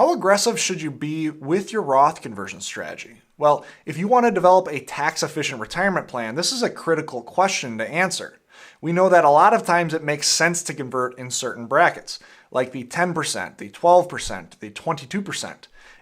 How aggressive should you be with your Roth conversion strategy? Well, if you want to develop a tax-efficient retirement plan, this is a critical question to answer. We know that a lot of times it makes sense to convert in certain brackets, like the 10%, the 12%, the 22%.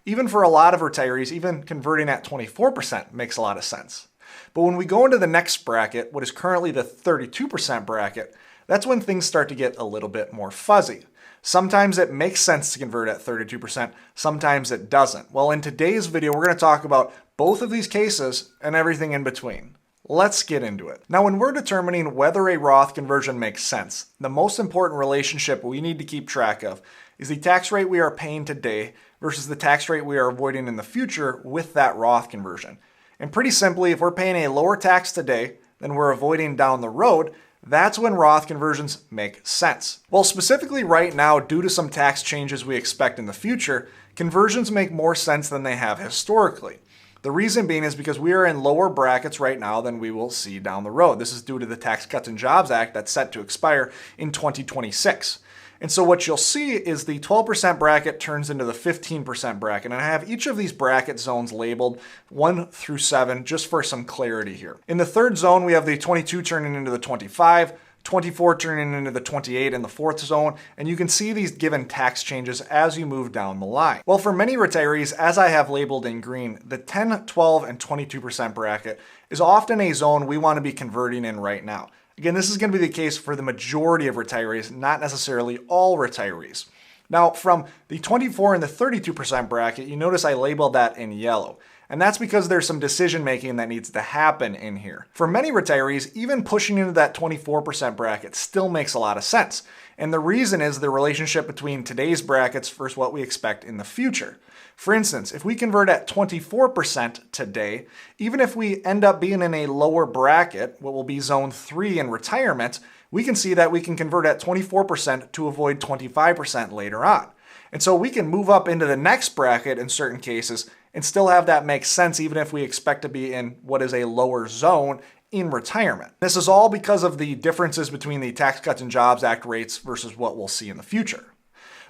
Even for a lot of retirees, even converting at 24% makes a lot of sense. But when we go into the next bracket, what is currently the 32% bracket, that's when things start to get a little bit more fuzzy. Sometimes it makes sense to convert at 32%, sometimes it doesn't. Well, in today's video, we're going to talk about both of these cases and everything in between. Let's get into it. Now, when we're determining whether a Roth conversion makes sense, the most important relationship we need to keep track of is the tax rate we are paying today versus the tax rate we are avoiding in the future with that Roth conversion. And pretty simply, if we're paying a lower tax today than we're avoiding down the road, that's when Roth conversions make sense. Well, specifically right now, due to some tax changes we expect in the future, conversions make more sense than they have historically. The reason being is because we are in lower brackets right now than we will see down the road. This is due to the Tax Cuts and Jobs Act that's set to expire in 2026. And so what you'll see is the 12% bracket turns into the 15% bracket. And I have each of these bracket zones labeled 1 through 7 just for some clarity here. In the third zone, we have the 22 turning into the 25, 24 turning into the 28 in the fourth zone, and you can see these given tax changes as you move down the line. Well, for many retirees, as I have labeled in green, the 10, 12, and 22% bracket is often a zone we want to be converting in right now. Again, this is going to be the case for the majority of retirees, not necessarily all retirees. Now, from the 24 and the 32% bracket, you notice I labeled that in yellow. And that's because there's some decision making that needs to happen in here. For many retirees, even pushing into that 24% bracket still makes a lot of sense. And the reason is the relationship between today's brackets versus what we expect in the future. For instance, if we convert at 24% today, even if we end up being in a lower bracket, what will be zone 3 in retirement, we can see that we can convert at 24% to avoid 25% later on. And so we can move up into the next bracket in certain cases and still have that make sense even if we expect to be in what is a lower zone in retirement. This is all because of the differences between the Tax Cuts and Jobs Act rates versus what we'll see in the future.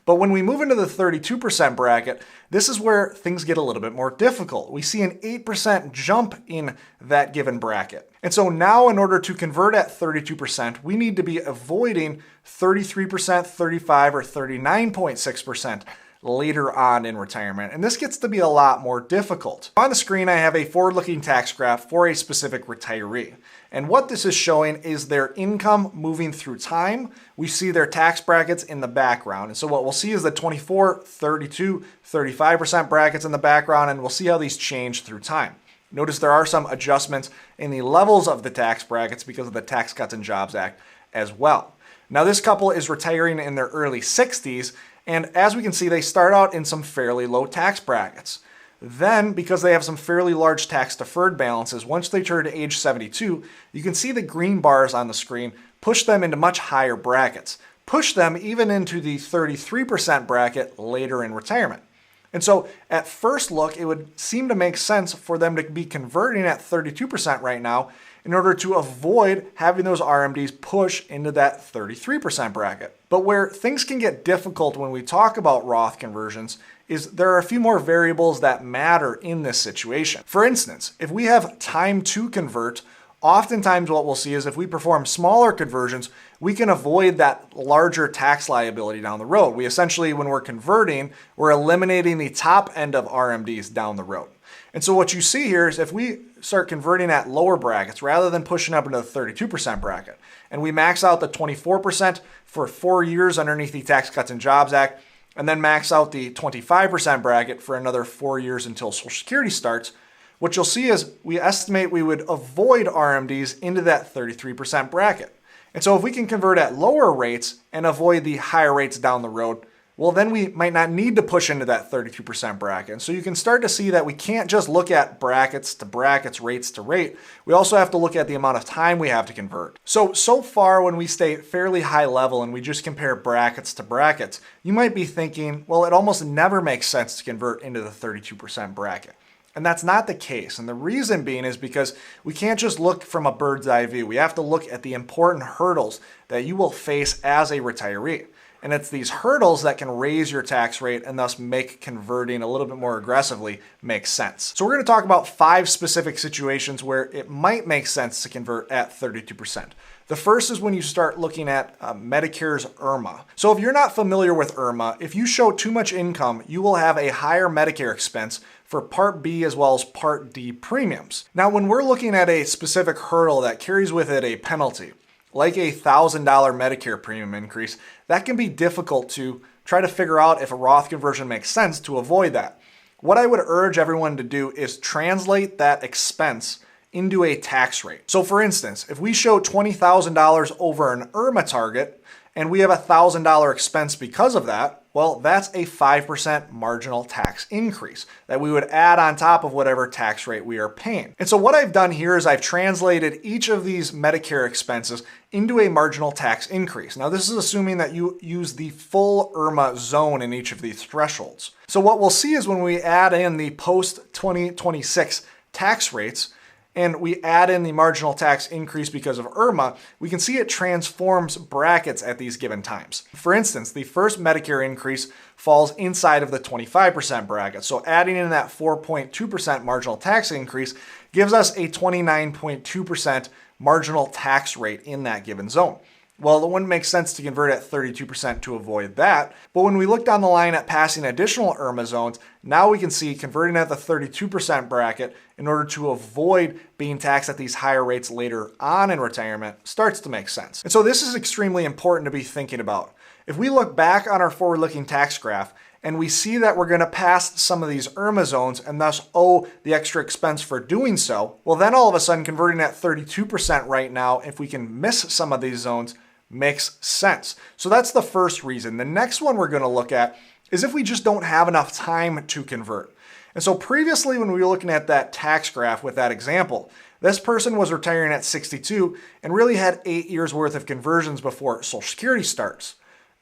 But when we move into the 32% bracket, this is where things get a little bit more difficult. We see an 8% jump in that given bracket. And so now in order to convert at 32%, we need to be avoiding 33%, 35, or 39.6% later on in retirement. And this gets to be a lot more difficult. On the screen, I have a forward-looking tax graph for a specific retiree. And what this is showing is their income moving through time. We see their tax brackets in the background. And so what we'll see is the 24, 32, 35% brackets in the background, and we'll see how these change through time. Notice there are some adjustments in the levels of the tax brackets because of the Tax Cuts and Jobs Act as well. Now this couple is retiring in their early 60s, and as we can see, they start out in some fairly low tax brackets. Then, because they have some fairly large tax deferred balances, once they turn to age 72, you can see the green bars on the screen push them into much higher brackets, push them even into the 33% bracket later in retirement. And so at first look, it would seem to make sense for them to be converting at 32% right now in order to avoid having those RMDs push into that 33% bracket. But where things can get difficult when we talk about Roth conversions is there are a few more variables that matter in this situation. For instance, if we have time to convert, oftentimes what we'll see is if we perform smaller conversions, we can avoid that larger tax liability down the road. We essentially, when we're converting, we're eliminating the top end of RMDs down the road. And so what you see here is if we start converting at lower brackets rather than pushing up into the 32% bracket, and we max out the 24% for 4 years underneath the Tax Cuts and Jobs Act, and then max out the 25% bracket for another 4 years until Social Security starts, what you'll see is we estimate we would avoid RMDs into that 33% bracket. And so if we can convert at lower rates and avoid the higher rates down the road, well, then we might not need to push into that 32% bracket. And so you can start to see that we can't just look at brackets to brackets, rates to rate. We also have to look at the amount of time we have to convert. So far when we stay fairly high level and we just compare brackets to brackets, you might be thinking, well, it almost never makes sense to convert into the 32% bracket. And that's not the case. And the reason being is because we can't just look from a bird's eye view. We have to look at the important hurdles that you will face as a retiree. And it's these hurdles that can raise your tax rate and thus make converting a little bit more aggressively make sense. So we're going to talk about 5 specific situations where it might make sense to convert at 32%. The first is when you start looking at Medicare's IRMAA. So if you're not familiar with IRMAA, if you show too much income, you will have a higher Medicare expense for Part B as well as Part D premiums. Now, when we're looking at a specific hurdle that carries with it a penalty, like a $1,000 Medicare premium increase, that can be difficult to try to figure out if a Roth conversion makes sense to avoid that. What I would urge everyone to do is translate that expense into a tax rate. So for instance, if we show $20,000 over an IRMAA target and we have a $1,000 expense because of that, well, that's a 5% marginal tax increase that we would add on top of whatever tax rate we are paying. And so what I've done here is I've translated each of these Medicare expenses into a marginal tax increase. Now, this is assuming that you use the full IRMAA zone in each of these thresholds. So what we'll see is when we add in the post-2026 tax rates, and we add in the marginal tax increase because of IRMAA, we can see it transforms brackets at these given times. For instance, the first Medicare increase falls inside of the 25% bracket. So adding in that 4.2% marginal tax increase gives us a 29.2% marginal tax rate in that given zone. Well, it wouldn't make sense to convert at 32% to avoid that. But when we look down the line at passing additional IRMAA zones, now we can see converting at the 32% bracket in order to avoid being taxed at these higher rates later on in retirement starts to make sense. And so this is extremely important to be thinking about. If we look back on our forward-looking tax graph and we see that we're going to pass some of these IRMAA zones and thus owe the extra expense for doing so, well, then all of a sudden converting at 32% right now, if we can miss some of these zones, makes sense. So that's the first reason. The next one we're going to look at is if we just don't have enough time to convert. And so previously when we were looking at that tax graph with that example, this person was retiring at 62 and really had 8 years worth of conversions before Social Security starts.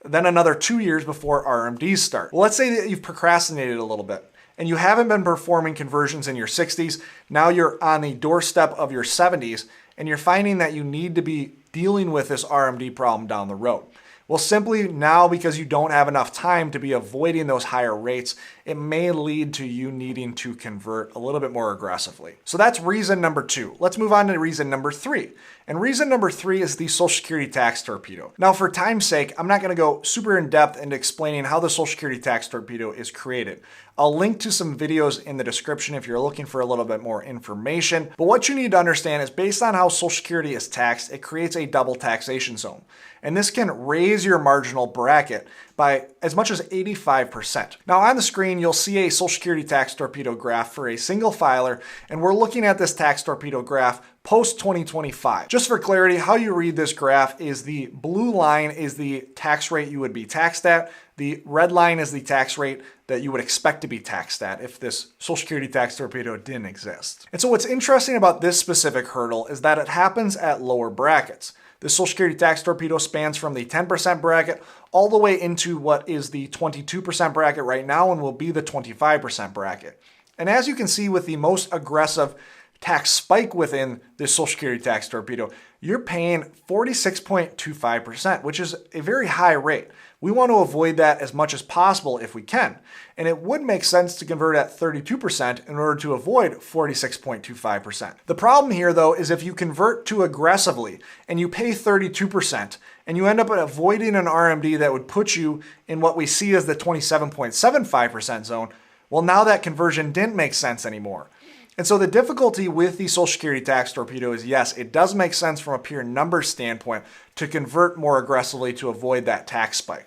Then another 2 years before RMDs start. Well, let's say that you've procrastinated a little bit and you haven't been performing conversions in your 60s. Now you're on the doorstep of your 70s and you're finding that you need to be dealing with this RMD problem down the road. Well, simply now, because you don't have enough time to be avoiding those higher rates, it may lead to you needing to convert a little bit more aggressively. So that's reason number 2. Let's move on to reason number 3. And reason number 3 is the Social Security tax torpedo. Now, for time's sake, I'm not going to go super in depth into explaining how the Social Security tax torpedo is created. I'll link to some videos in the description if you're looking for a little bit more information. But what you need to understand is based on how Social Security is taxed, it creates a double taxation zone. And this can raise your marginal bracket by as much as 85%. Now on the screen, you'll see a Social Security tax torpedo graph for a single filer, and we're looking at this tax torpedo graph post-2025. Just for clarity, how you read this graph is the blue line is the tax rate you would be taxed at. The red line is the tax rate that you would expect to be taxed at if this Social Security tax torpedo didn't exist. And so what's interesting about this specific hurdle is that it happens at lower brackets. The Social Security tax torpedo spans from the 10% bracket all the way into what is the 22% bracket right now and will be the 25% bracket. And as you can see with the most aggressive tax spike within the Social Security tax torpedo, you're paying 46.25%, which is a very high rate. We want to avoid that as much as possible if we can. And it would make sense to convert at 32% in order to avoid 46.25%. The problem here, though, is if you convert too aggressively and you pay 32% and you end up avoiding an RMD that would put you in what we see as the 27.75% zone, well, now that conversion didn't make sense anymore. And so the difficulty with the Social Security tax torpedo is, yes, it does make sense from a pure numbers standpoint to convert more aggressively to avoid that tax spike.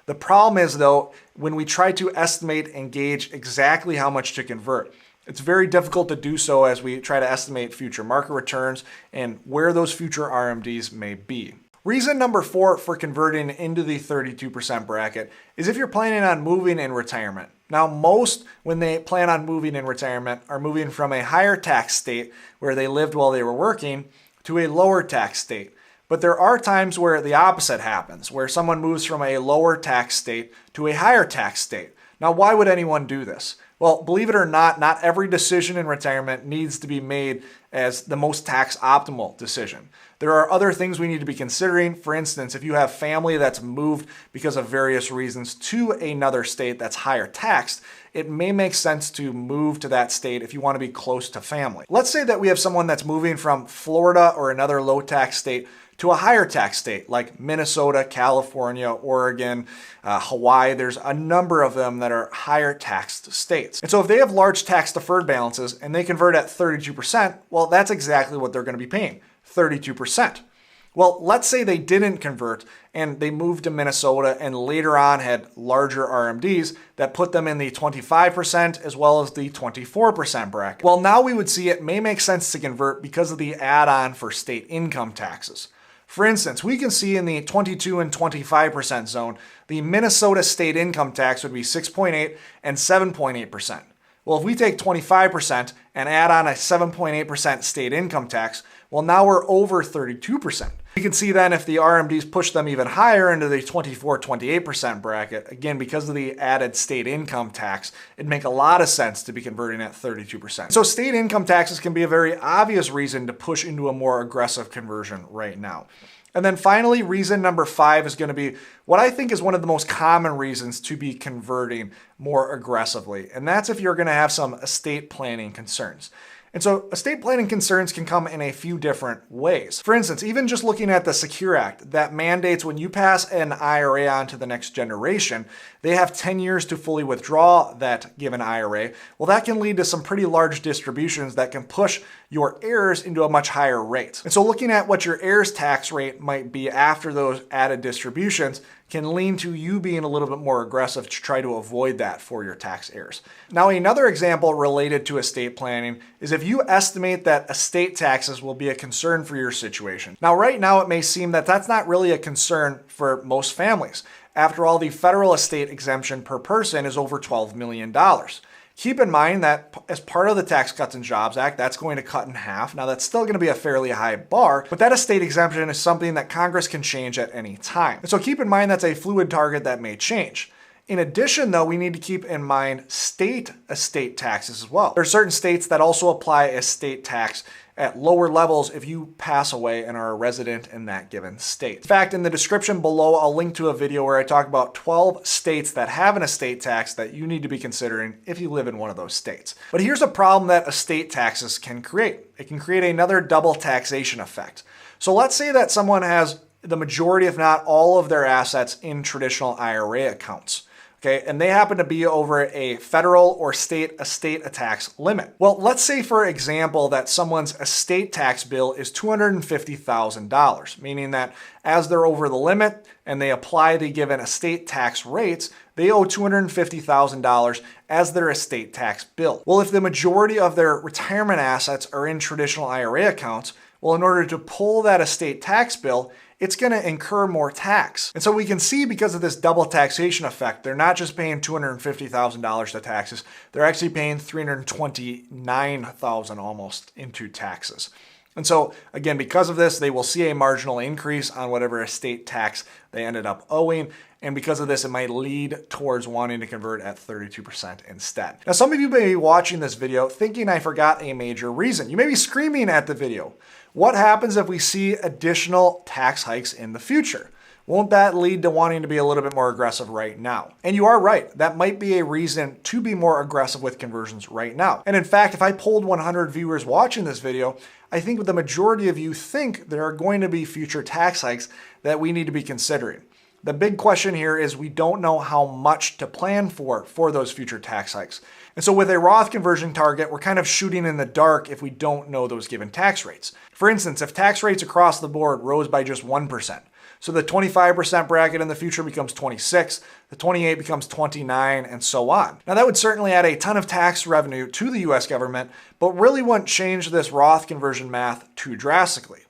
The problem is, though, when we try to estimate and gauge exactly how much to convert, it's very difficult to do so as we try to estimate future market returns and where those future RMDs may be. Reason number 4 for converting into the 32% bracket is if you're planning on moving in retirement. Now, most, when they plan on moving in retirement, are moving from a higher tax state where they lived while they were working to a lower tax state. But there are times where the opposite happens, where someone moves from a lower tax state to a higher tax state. Now, why would anyone do this? Well, believe it or not every decision in retirement needs to be made as the most tax optimal decision. There are other things we need to be considering. For instance, if you have family that's moved because of various reasons to another state that's higher taxed, it may make sense to move to that state if you want to be close to family. Let's say that we have someone that's moving from Florida or another low tax state to a higher tax state like Minnesota, California, Oregon, Hawaii. There's a number of them that are higher taxed states. And so if they have large tax deferred balances and they convert at 32%, well, that's exactly what they're going to be paying, 32%. Well, let's say they didn't convert and they moved to Minnesota and later on had larger RMDs that put them in the 25% as well as the 24% bracket. Well, now we would see it may make sense to convert because of the add-on for state income taxes. For instance, we can see in the 22 and 25% zone, the Minnesota state income tax would be 6.8 and 7.8%. Well, if we take 25% and add on a 7.8% state income tax, well, now we're over 32%. You can see then if the RMDs push them even higher into the 24-28% bracket, again, because of the added state income tax, it'd make a lot of sense to be converting at 32%. So state income taxes can be a very obvious reason to push into a more aggressive conversion right now. And then finally, reason number 5 is going to be what I think is one of the most common reasons to be converting more aggressively. And that's if you're going to have some estate planning concerns. And so estate planning concerns can come in a few different ways. For instance, even just looking at the Secure Act that mandates when you pass an IRA on to the next generation, they have 10 years to fully withdraw that given IRA. Well, that can lead to some pretty large distributions that can push your heirs into a much higher rate. And so looking at what your heirs' tax rate might be after those added distributions can lean to you being a little bit more aggressive to try to avoid that for your tax heirs. Now, another example related to estate planning is if you estimate that estate taxes will be a concern for your situation. Now, right now, it may seem that that's not really a concern for most families. After all, the federal estate exemption per person is over $12 million. Keep in mind that as part of the Tax Cuts and Jobs Act, that's going to cut in half. Now, that's still going to be a fairly high bar, but that estate exemption is something that Congress can change at any time. And so keep in mind that's a fluid target that may change. In addition, though, we need to keep in mind state estate taxes as well. There are certain states that also apply estate tax at lower levels if you pass away and are a resident in that given state. In fact, in the description below, I'll link to a video where I talk about 12 states that have an estate tax that you need to be considering if you live in one of those states. But here's a problem that estate taxes can create. It can create another double taxation effect. So let's say that someone has the majority, if not all of their assets in traditional IRA accounts. Okay, and they happen to be over a federal or state estate tax limit. Well, let's say, for example, that someone's estate tax bill is $250,000, meaning that as they're over the limit and they apply the given estate tax rates, they owe $250,000 as their estate tax bill. Well, if the majority of their retirement assets are in traditional IRA accounts, well, in order to pull that estate tax bill, it's going to incur more tax. And so we can see because of this double taxation effect, they're not just paying $250,000 to taxes, they're actually paying $329,000 almost into taxes. And so again, because of this, they will see a marginal increase on whatever estate tax they ended up owing. And because of this, it might lead towards wanting to convert at 32% instead. Now, some of you may be watching this video thinking I forgot a major reason. You may be screaming at the video. What happens if we see additional tax hikes in the future? Won't that lead to wanting to be a little bit more aggressive right now? And you are right. That might be a reason to be more aggressive with conversions right now. And in fact, if I polled 100 viewers watching this video, I think the majority of you think there are going to be future tax hikes that we need to be considering. The big question here is we don't know how much to plan for those future tax hikes. And so with a Roth conversion target, we're kind of shooting in the dark if we don't know those given tax rates. For instance, if tax rates across the board rose by just 1%, so the 25% bracket in the future becomes 26, the 28 becomes 29, and so on. Now that would certainly add a ton of tax revenue to the US government, but really wouldn't change this Roth conversion math too drastically.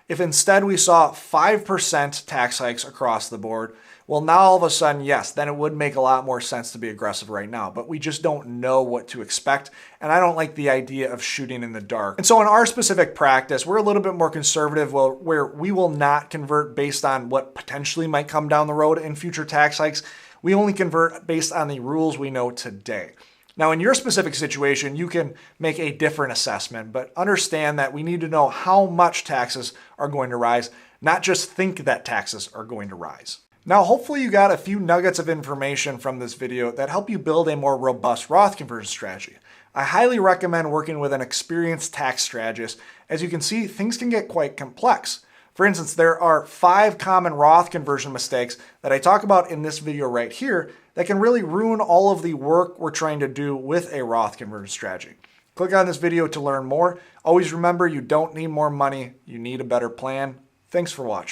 If instead we saw 5% tax hikes across the board, well, now all of a sudden, yes, then it would make a lot more sense to be aggressive right now, but we just don't know what to expect, and I don't like the idea of shooting in the dark. And so in our specific practice, we're a little bit more conservative where we will not convert based on what potentially might come down the road in future tax hikes. We only convert based on the rules we know today. Now, in your specific situation, you can make a different assessment, but understand that we need to know how much taxes are going to rise, not just think that taxes are going to rise. Now, hopefully you got a few nuggets of information from this video that help you build a more robust Roth conversion strategy. I highly recommend working with an experienced tax strategist. As you can see, things can get quite complex. For instance, there are 5 common Roth conversion mistakes that I talk about in this video right here that can really ruin all of the work we're trying to do with a Roth conversion strategy. Click on this video to learn more. Always remember, you don't need more money, you need a better plan. Thanks for watching.